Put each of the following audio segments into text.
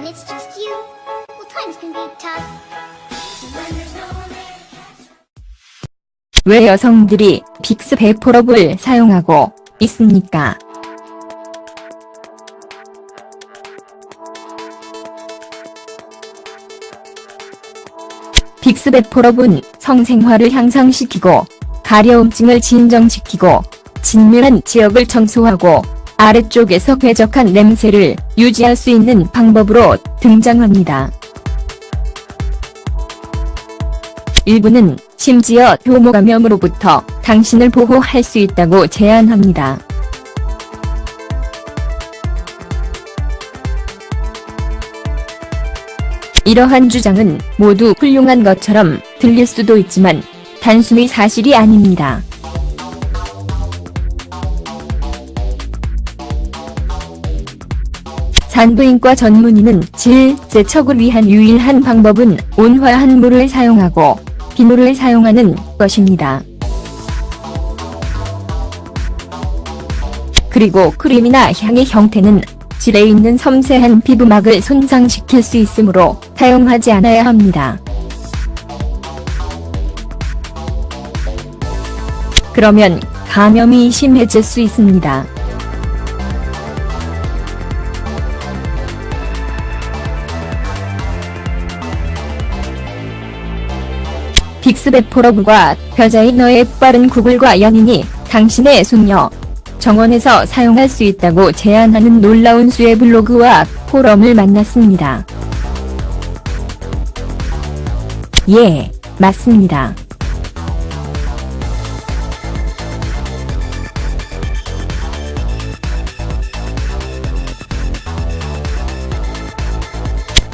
it's just you, well, times can be tough. When there's no one there. 왜 여성들이 빅스 베포럽을 사용하고 있습니까? 빅스 베포럽은 성생활을 향상시키고 가려움증을 진정시키고 진밀한 지역을 청소하고 아래쪽에서 쾌적한 냄새를 유지할 수 있는 방법으로 등장합니다. 일부는 심지어 효모 감염으로부터 당신을 보호할 수 있다고 제안합니다. 이러한 주장은 모두 훌륭한 것처럼 들릴 수도 있지만 단순히 사실이 아닙니다. 산부인과 전문의는 질세척을 위한 유일한 방법은 온화한 물을 사용하고 비누를 사용하는 것입니다. 그리고 크림이나 향의 형태는 질에 있는 섬세한 피부막을 손상시킬 수 있으므로 사용하지 않아야 합니다. 그러면 감염이 심해질 수 있습니다. 빅스 베포럽과 벼자이너의 빠른 구글과 연인이 당신의 숙녀 정원에서 사용할 수 있다고 제안하는 놀라운 수의 블로그와 포럼을 만났습니다. 예, 맞습니다.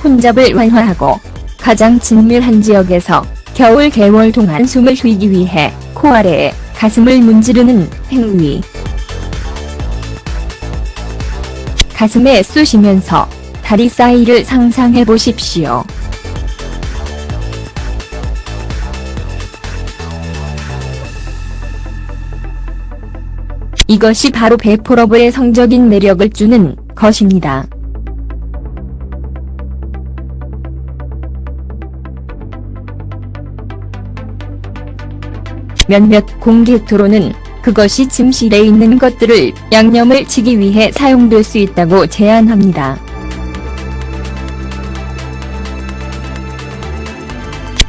혼잡을 완화하고 가장 진밀한 지역에서 겨울 개월 동안 숨을 쉬기 위해 코 아래에 가슴을 문지르는 행위. 가슴에 쑤시면서 다리 사이를 상상해 보십시오. 이것이 바로 베포러브의 성적인 매력을 주는 것입니다. 몇몇 공개 토론은 그것이 침실에 있는 것들을 양념을 치기 위해 사용될 수 있다고 제안합니다.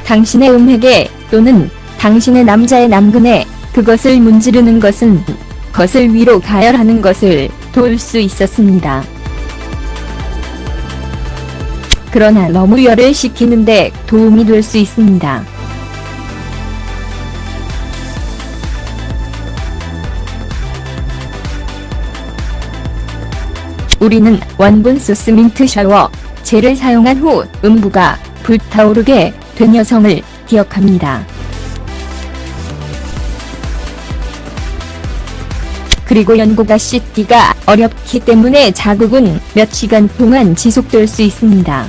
당신의 음획에 또는 당신의 남자의 남근에 그것을 문지르는 것은 것을 위로 가열하는 것을 도울 수 있었습니다. 그러나 너무 열을 식히는데 도움이 될 수 있습니다. 우리는 원분 소스 민트 샤워 젤을 사용한 후 음부가 불타오르게 된 여성을 기억합니다. 그리고 연고가 씻기가 어렵기 때문에 자극은 몇 시간 동안 지속될 수 있습니다.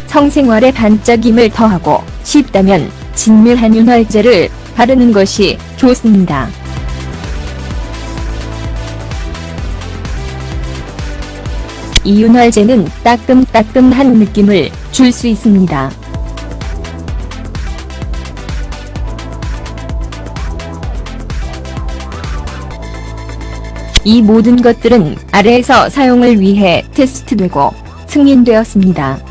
성생활에 반짝임을 더하고 싶다면 진밀한 윤활제를 바르는 것이 좋습니다. 이 윤활제는 따끔따끔한 느낌을 줄 수 있습니다. 이 모든 것들은 아래에서 사용을 위해 테스트되고 승인되었습니다.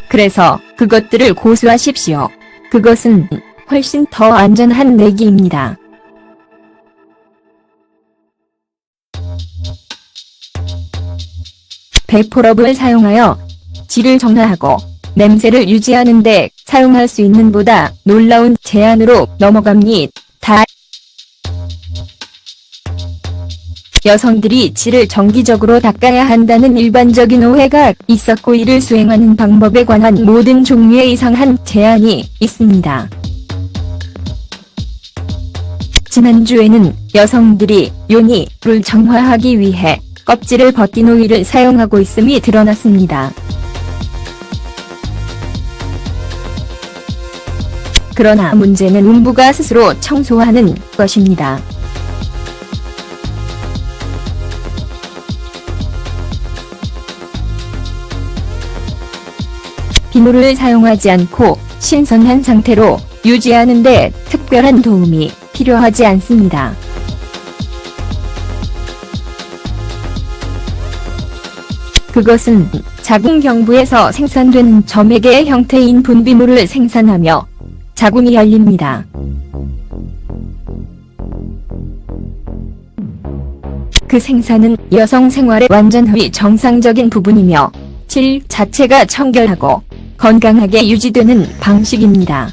그래서 그것들을 고수하십시오. 그것은 훨씬 더 안전한 내기입니다. 베포럽을 사용하여 질을 정화하고 냄새를 유지하는 데 사용할 수 있는 보다 놀라운 제안으로 넘어갑니다. 여성들이 질을 정기적으로 닦아야 한다는 일반적인 오해가 있었고 이를 수행하는 방법에 관한 모든 종류의 이상한 제안이 있습니다. 지난주에는 여성들이 요니를 정화하기 위해 껍질을 벗긴 오일을 사용하고 있음이 드러났습니다. 그러나 문제는 음부가 스스로 청소하는 것입니다. 비누를 사용하지 않고 신선한 상태로 유지하는 데 특별한 도움이 필요하지 않습니다. 그것은 자궁 경부에서 생산되는 점액의 형태인 분비물을 생산하며 자궁이 열립니다. 그 생산은 여성 생활의 완전히 정상적인 부분이며 질 자체가 청결하고 건강하게 유지되는 방식입니다.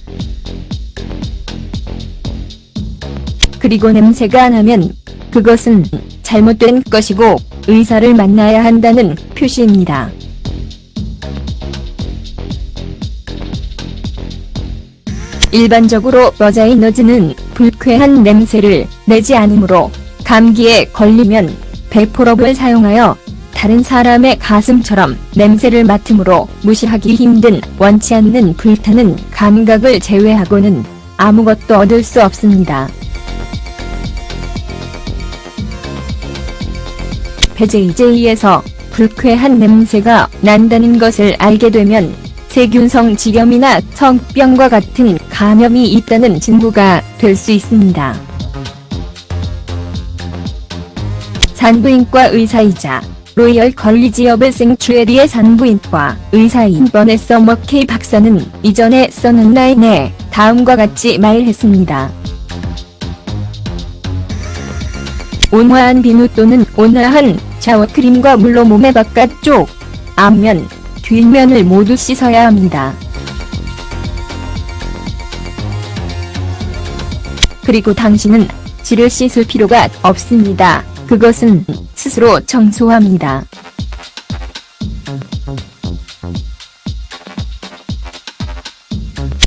그리고 냄새가 나면 그것은 잘못된 것이고 의사를 만나야 한다는 표시입니다. 일반적으로 버자이너즈는 불쾌한 냄새를 내지 않으므로 감기에 걸리면 베포럽을 사용하여 다른 사람의 가슴처럼 냄새를 맡으므로 무시하기 힘든 원치 않는 불타는 감각을 제외하고는 아무것도 얻을 수 없습니다. 배제이제이에서 불쾌한 냄새가 난다는 것을 알게 되면 세균성 질염이나 성병과 같은 감염이 있다는 징후가 될 수 있습니다. 산부인과 의사이자 로열 걸리지 오브 생츄에리의 산부인과 의사인 버네서 머케이 박사는 이전에 써는 라인에 다음과 같이 말했습니다. 온화한 비누 또는 온화한 샤워크림과 물로 몸의 바깥쪽, 앞면, 뒷면을 모두 씻어야 합니다. 그리고 당신은 질을 씻을 필요가 없습니다. 그것은 스스로 청소합니다.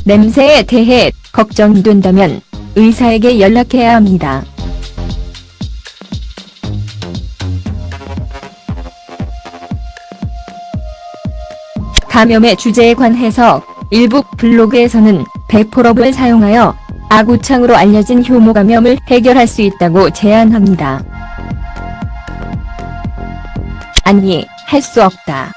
냄새에 대해 걱정이 된다면 의사에게 연락해야 합니다. 감염의 주제에 관해서 일부 블로그에서는 베포럽을 사용하여 아구창으로 알려진 효모 감염을 해결할 수 있다고 제안합니다. 아니, 할 수 없다.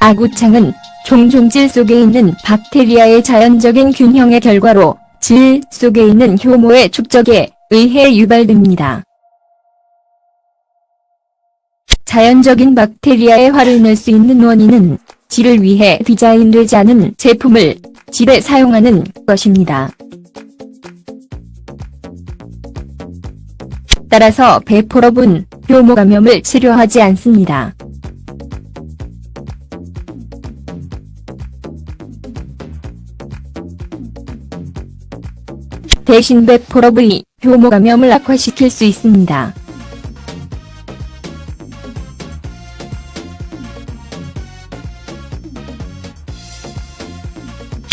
아구창은 종종 질 속에 있는 박테리아의 자연적인 균형의 결과로 질 속에 있는 효모의 축적에 의해 유발됩니다. 자연적인 박테리아의 화를 낼 수 있는 원인은 질을 위해 디자인되지 않은 제품을 질에 사용하는 것입니다. 따라서 베포럽은 효모 감염을 치료하지 않습니다. 대신 베포럽의 효모 감염을 악화시킬 수 있습니다.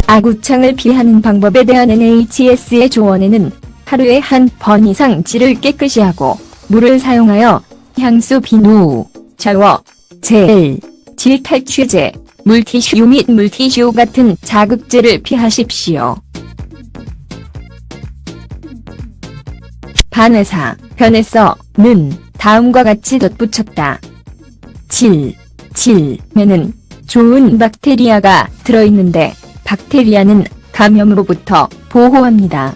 아구창을 피하는 방법에 대한 NHS의 조언에는 하루에 한 번 이상 질을 깨끗이 하고 물을 사용하여 향수, 비누, 샤워, 젤, 질 탈취제, 물티슈 및 물티슈 같은 자극제를 피하십시오. 반의사 변에서는 다음과 같이 덧붙였다. 질에는 좋은 박테리아가 들어있는데 박테리아는 감염으로부터 보호합니다.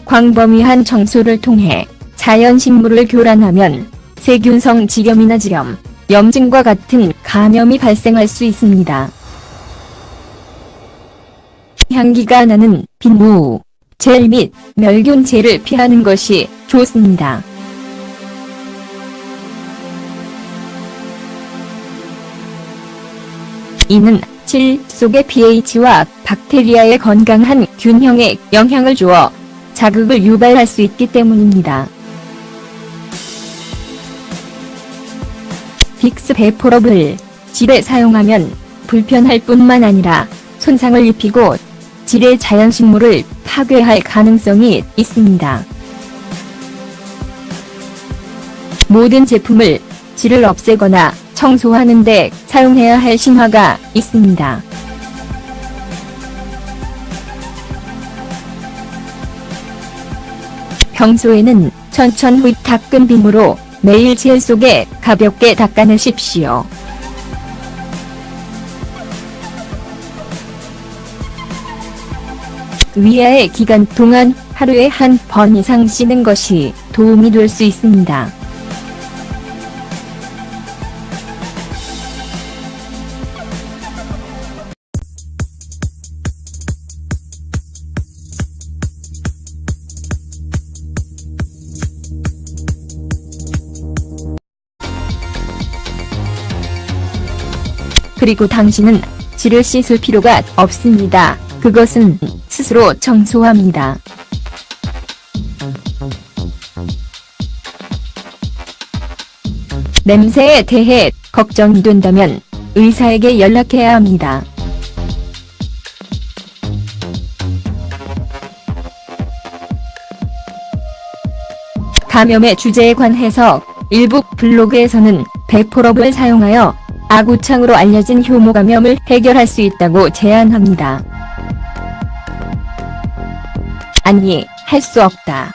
광범위한 청소를 통해 자연식물을 교란하면 세균성 질염이나 질염, 염증과 같은 감염이 발생할 수 있습니다. 향기가 나는 비누, 젤 및 멸균제를 피하는 것이 좋습니다. 이는 질 속의 pH와 박테리아의 건강한 균형에 영향을 주어 자극을 유발할 수 있기 때문입니다. 빅스 베포럽을 질에 사용하면 불편할 뿐만 아니라 손상을 입히고 질의 자연식물을 파괴할 가능성이 있습니다. 모든 제품을 질을 없애거나 청소하는 데 사용해야 할 신화가 있습니다. 평소에는 천천 후 닦은 빗물로 매일 젤 속에 가볍게 닦아내십시오. 위아의 기간 동안 하루에 한 번 이상 씻는 것이 도움이 될 수 있습니다. 그리고 당신은 질을 씻을 필요가 없습니다. 그것은 스스로 청소합니다. 냄새에 대해 걱정이 된다면 의사에게 연락해야 합니다. 감염의 주제에 관해서 일부 블로그에서는 베포럽을 사용하여 아구창으로 알려진 효모 감염을 해결할 수 있다고 제안합니다. 아니, 할 수 없다.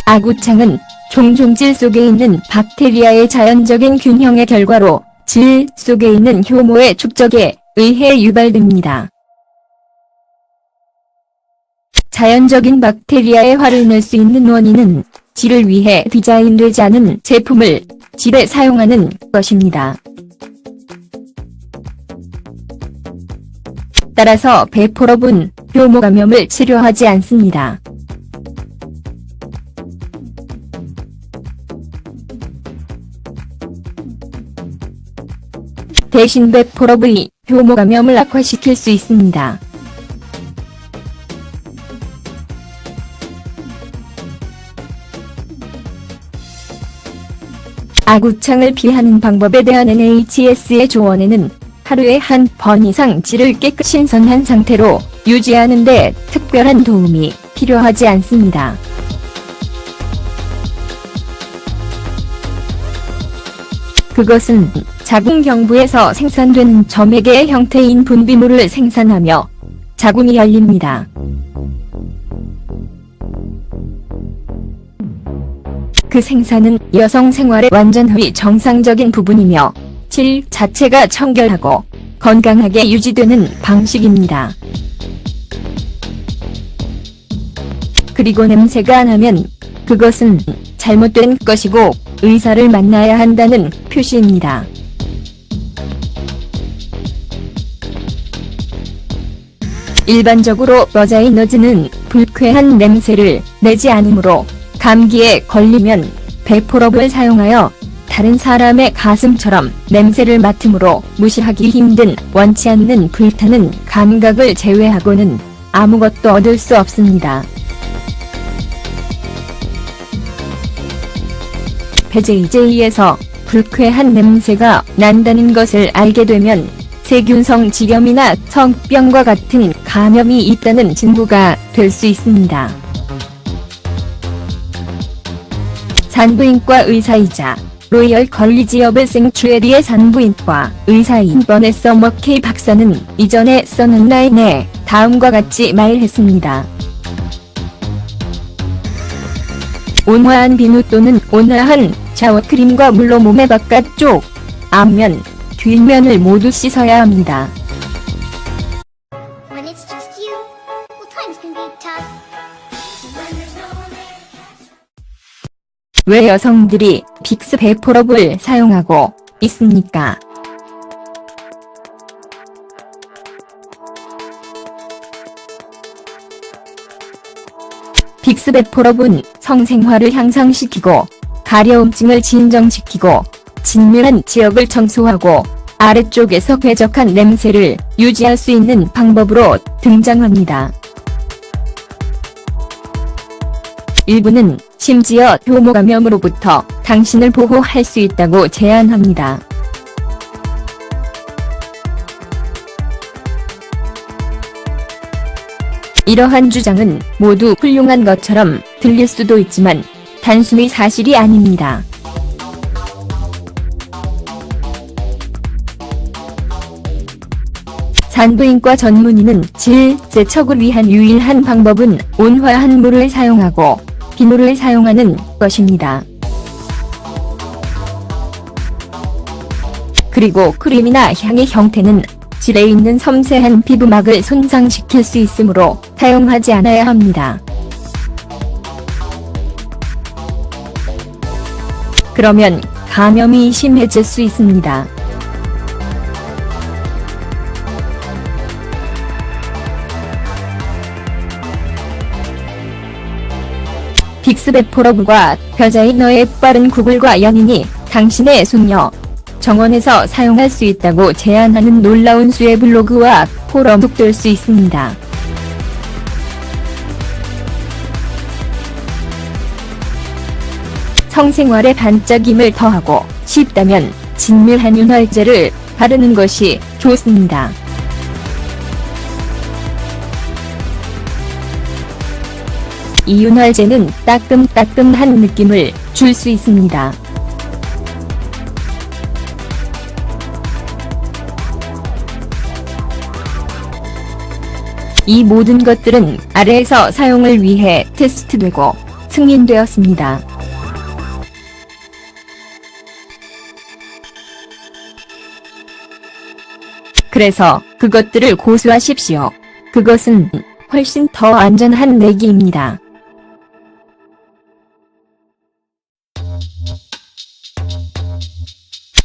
아구창은 종종 질 속에 있는 박테리아의 자연적인 균형의 결과로 질 속에 있는 효모의 축적에 의해 유발됩니다. 자연적인 박테리아의 화를 낼 수 있는 원인은 질을 위해 디자인되지 않은 제품을 질에 사용하는 것입니다. 따라서 베포럽은 효모 감염을 치료하지 않습니다. 대신 베포럽의 효모 감염을 악화시킬 수 있습니다. 아구창을 피하는 방법에 대한 NHS의 조언에는 하루에 한 번 이상 질을 깨끗이 신선한 상태로 유지하는 데 특별한 도움이 필요하지 않습니다. 그것은 자궁경부에서 생산되는 점액의 형태인 분비물을 생산하며 자궁이 열립니다. 그 생산은 여성 생활의 완전히 정상적인 부분이며 질 자체가 청결하고 건강하게 유지되는 방식입니다. 그리고 냄새가 안 나면 그것은 잘못된 것이고 의사를 만나야 한다는 표시입니다. 일반적으로 버자이너즈는 불쾌한 냄새를 내지 않으므로 감기에 걸리면 베포럽을 사용하여 다른 사람의 가슴처럼 냄새를 맡으므로 무시하기 힘든 원치 않는 불타는 감각을 제외하고는 아무것도 얻을 수 없습니다. 배제이제이에서 불쾌한 냄새가 난다는 것을 알게 되면 세균성 질염이나 성병과 같은 감염이 있다는 징후가 될 수 있습니다. 산부인과 의사이자 로이얼 걸리지 오브 생츄에리의 산부인과 의사인 버네서 머케이 박사는 이전에 써는 라인에 다음과 같이 말했습니다. 온화한 비누 또는 온화한 샤워크림과 물로 몸의 바깥쪽, 앞면, 뒷면을 모두 씻어야 합니다. When it's just you, well, times can be tough. When there's no one there. 왜 여성들이 빅스 베포럽을 사용하고 있습니까? 빅스 베포럽은 성생활을 향상시키고 가려움증을 진정시키고 진밀한 지역을 청소하고 아래쪽에서 쾌적한 냄새를 유지할 수 있는 방법으로 등장합니다. 일부는 심지어 효모 감염으로부터 당신을 보호할 수 있다고 제안합니다. 이러한 주장은 모두 훌륭한 것처럼 들릴 수도 있지만 단순히 사실이 아닙니다. 산부인과 전문의는 질세척을 위한 유일한 방법은 온화한 물을 사용하고 비누를 사용하는 것입니다. 그리고 크림이나 향의 형태는 질에 있는 섬세한 피부막을 손상시킬 수 있으므로 사용하지 않아야 합니다. 그러면 감염이 심해질 수 있습니다. 빅스베포럼과 별자인 너의 빠른 구글과 연인이 당신의 숙녀 정원에서 사용할 수 있다고 제안하는 놀라운 수의 블로그와 포럼 속될 수 있습니다. 성생활에 반짝임을 더하고 싶다면 진밀한 윤활제를 바르는 것이 좋습니다. 이 윤활제는 따끔따끔한 느낌을 줄 수 있습니다. 이 모든 것들은 아래에서 사용을 위해 테스트되고 승인되었습니다. 그래서 그것들을 고수하십시오. 그것은 훨씬 더 안전한 내기입니다.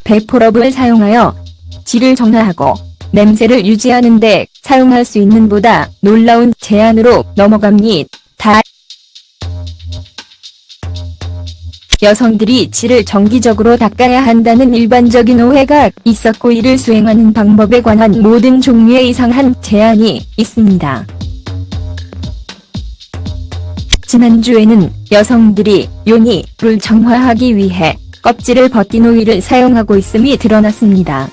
베포럽을 사용하여 질을 정화하고 냄새를 유지하는 데 사용할 수 있는 보다 놀라운 제안으로 넘어갑니다. 여성들이 질을 정기적으로 닦아야 한다는 일반적인 오해가 있었고 이를 수행하는 방법에 관한 모든 종류의 이상한 제안이 있습니다. 지난주에는 여성들이 요니를 정화하기 위해 껍질을 벗긴 오일을 사용하고 있음이 드러났습니다.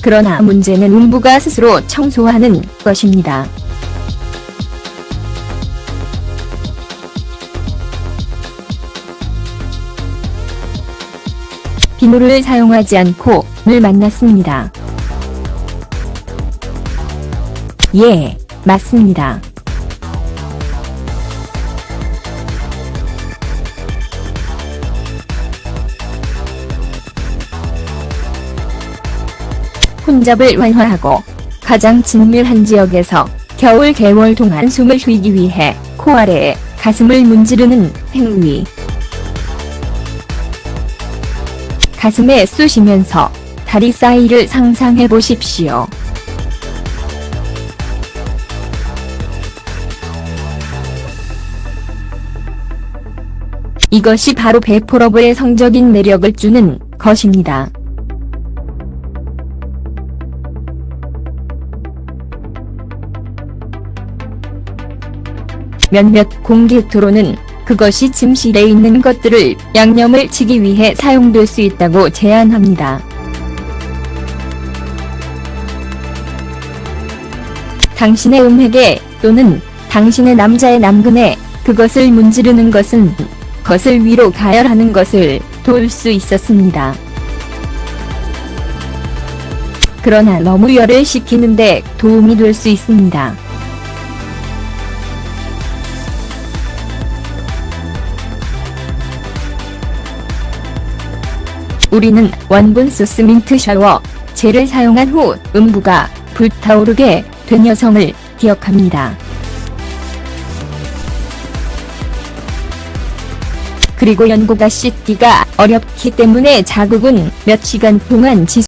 그러나 문제는 음부가 스스로 청소하는 것입니다. 비누를 사용하지 않고 을 만났습니다. 예, 맞습니다. 혼잡을 완화하고 가장 진밀한 지역에서 겨울 개월 동안 숨을 쉬기 위해 코 아래에 가슴을 문지르는 행위. 가슴에 쑤시면서 다리 사이를 상상해 보십시오. 이것이 바로 베포러블의 성적인 매력을 주는 것입니다. 몇몇 공개 토론은 그것이 침실에 있는 것들을 양념을 치기 위해 사용될 수 있다고 제안합니다. 당신의 음획에 또는 당신의 남자의 남근에 그것을 문지르는 것은 것을 위로 가열하는 것을 도울 수 있었습니다. 그러나 너무 열을 식히는데 도움이 될 수 있습니다. 우리는 원분 소스 민트 샤워 젤을 사용한 후 음부가 불타오르게 된 여성을 기억합니다. 그리고 연고가 씻기가 어렵기 때문에 자국은 몇 시간 동안 지속